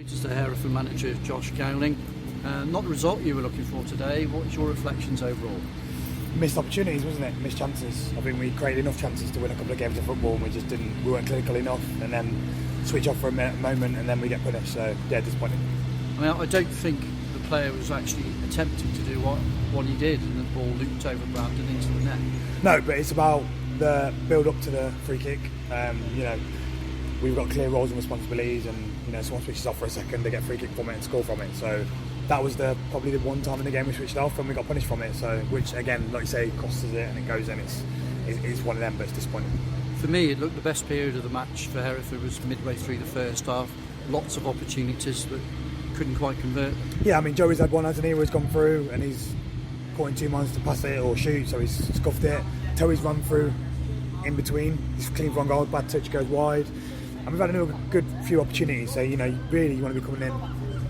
It's the Hereford manager, Josh Gowling. Not the result you were looking for today. What's your reflections overall? Missed opportunities, wasn't it? Missed chances. I think we created enough chances to win a couple of games of football, and we weren't clinical enough, and then switch off for a moment, and then we get punished. So yeah, disappointing. I mean, I don't think the player was actually attempting to do what he did, and the ball looped over Brandon into the net. No, but it's about the build up to the free kick. We've got clear roles and responsibilities, and someone switches off for a second, they get free kick from it and score from it. So that was probably the one time in the game we switched off and we got punished from it. So which again, like you say, costs us it and it goes in. It's one of them, but it's disappointing. For me, it looked the best period of the match for Hereford was midway through the first half. Lots of opportunities that couldn't quite convert. Yeah, I mean Joey's had one, hasn't he? Where he's gone through and he's caught in 2 minds to pass it or shoot, so he's scuffed it. Toey's run through in between. He's clean for one goal, bad touch goes wide. And we've had a good few opportunities, so really you want to be coming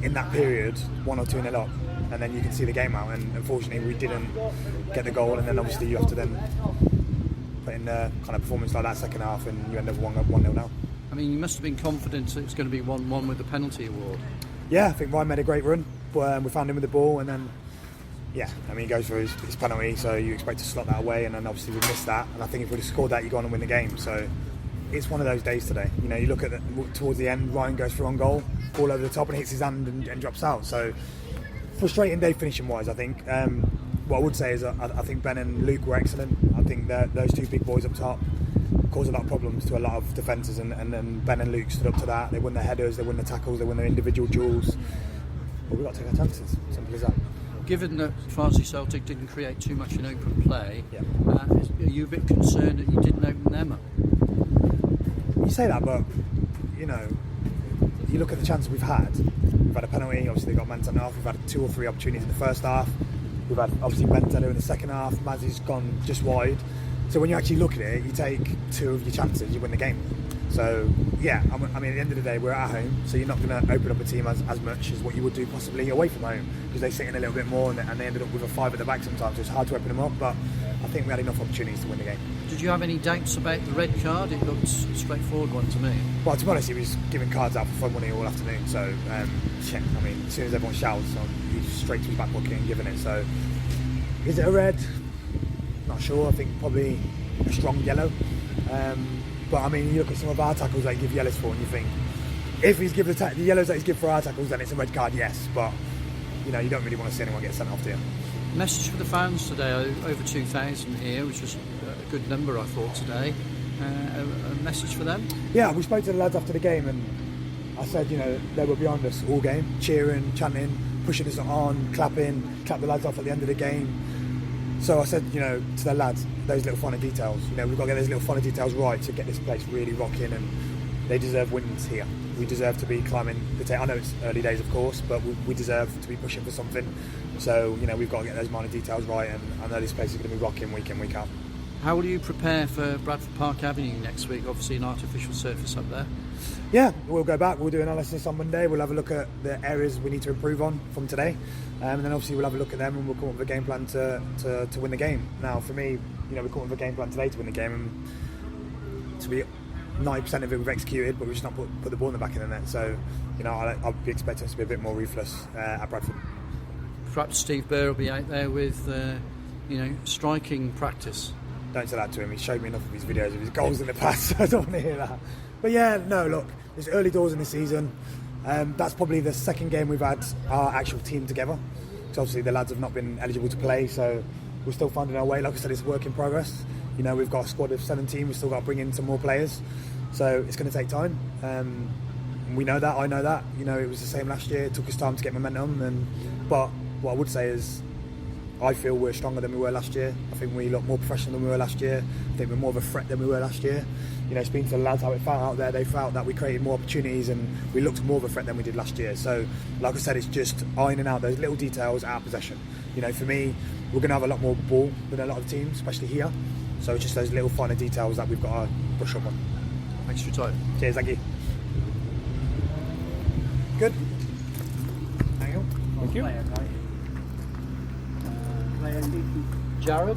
in that period 1 or 2-0 up, and then you can see the game out. And unfortunately we didn't get the goal, and then obviously you have to then put in a kind of performance like that second half, and you end up 1-0 now. I mean, you must have been confident that it was going to be 1-1 with the penalty award. Yeah, I think Ryan made a great run, but we found him with the ball, and then he goes for his penalty, so you expect to slot that away, and then obviously we missed that. And I think if we'd have scored that, you go on and win the game. So it's one of those days today. You look at towards the end, Ryan goes for on goal, ball over the top and hits his hand and drops out. So frustrating day finishing wise, I think. What I would say is I think Ben and Luke were excellent. I think that those two big boys up top caused a lot of problems to a lot of defences, and then Ben and Luke stood up to that. They won their headers, they won the tackles, they won their individual duels. But we've got to take our chances, simple as that. Given that Farsley Celtic didn't create too much in open play, yeah. Are you a bit concerned that you didn't open them up? You say that, but you look at the chances we've had. We've had a penalty, obviously they got man sent off. We've had 2 or 3 opportunities in the first half. We've had obviously Bentello in the second half. Mazzy's gone just wide. So when you actually look at it, you take 2 of your chances, you win the game. So yeah, I mean at the end of the day we're at home, so you're not going to open up a team as much as what you would do possibly away from home, because they sit in a little bit more and they ended up with a 5 at the back sometimes, so it's hard to open them up. But I think we had enough opportunities to win the game. Did you have any doubts about the red card? It looked a straightforward one to me. Well, to be honest, he was giving cards out for fun money all afternoon, so I mean as soon as everyone shouts, he's straight to his back pocket and giving it. So is it a red? Not sure. I think probably a strong yellow. But I mean, you look at some of our tackles that he give yellows for, and you think if he's given the yellows that he's given for our tackles, then it's a red card, yes. But you don't really want to see anyone get sent off, do you? Message for the fans today. Over 2,000 here, which was a good number, I thought, today. A message for them? Yeah, we spoke to the lads after the game, and I said, they were behind us all game, cheering, chanting, pushing us on, clapped the lads off at the end of the game. So I said, to the lads, those little finer details, we've got to get those little finer details right to get this place really rocking, and they deserve wins here. We deserve to be climbing the table. I know it's early days, of course, but we deserve to be pushing for something. So, we've got to get those minor details right, and I know this place is going to be rocking week in, week out. How will you prepare for Bradford Park Avenue next week? Obviously an artificial surface up there. Yeah, we'll go back, we'll do analysis on Monday, we'll have a look at the areas we need to improve on from today, and then obviously we'll have a look at them and we'll come up with a game plan to win the game. Now for me, we come up with a game plan today to win the game, and to be 90% of it we've executed, but we've just not put the ball in the back of the net. So I'll be expecting us to be a bit more ruthless at Bradford. Perhaps Steve Burr will be out there with striking practice. Don't say that to him. He's showed me enough of his videos of his goals in the past, so I don't want to hear that. But yeah, no, look, it's early doors in the season. That's probably the second game we've had our actual team together. Because obviously the lads have not been eligible to play, so we're still finding our way. Like I said, it's a work in progress. We've got a squad of 17. We've still got to bring in some more players, so it's going to take time. We know that. I know that. It was the same last year. It took us time to get momentum, but what I would say is, I feel we're stronger than we were last year. I think we look more professional than we were last year. I think we're more of a threat than we were last year. Speaking to the lads how it felt out there, they felt that we created more opportunities and we looked more of a threat than we did last year. So, like I said, it's just ironing out those little details out of possession. For me, we're going to have a lot more ball than a lot of teams, especially here. So it's just those little finer details that we've got to brush up on. Thanks for your time. Cheers, thank you. Good. Thank you. Thank you. Jared?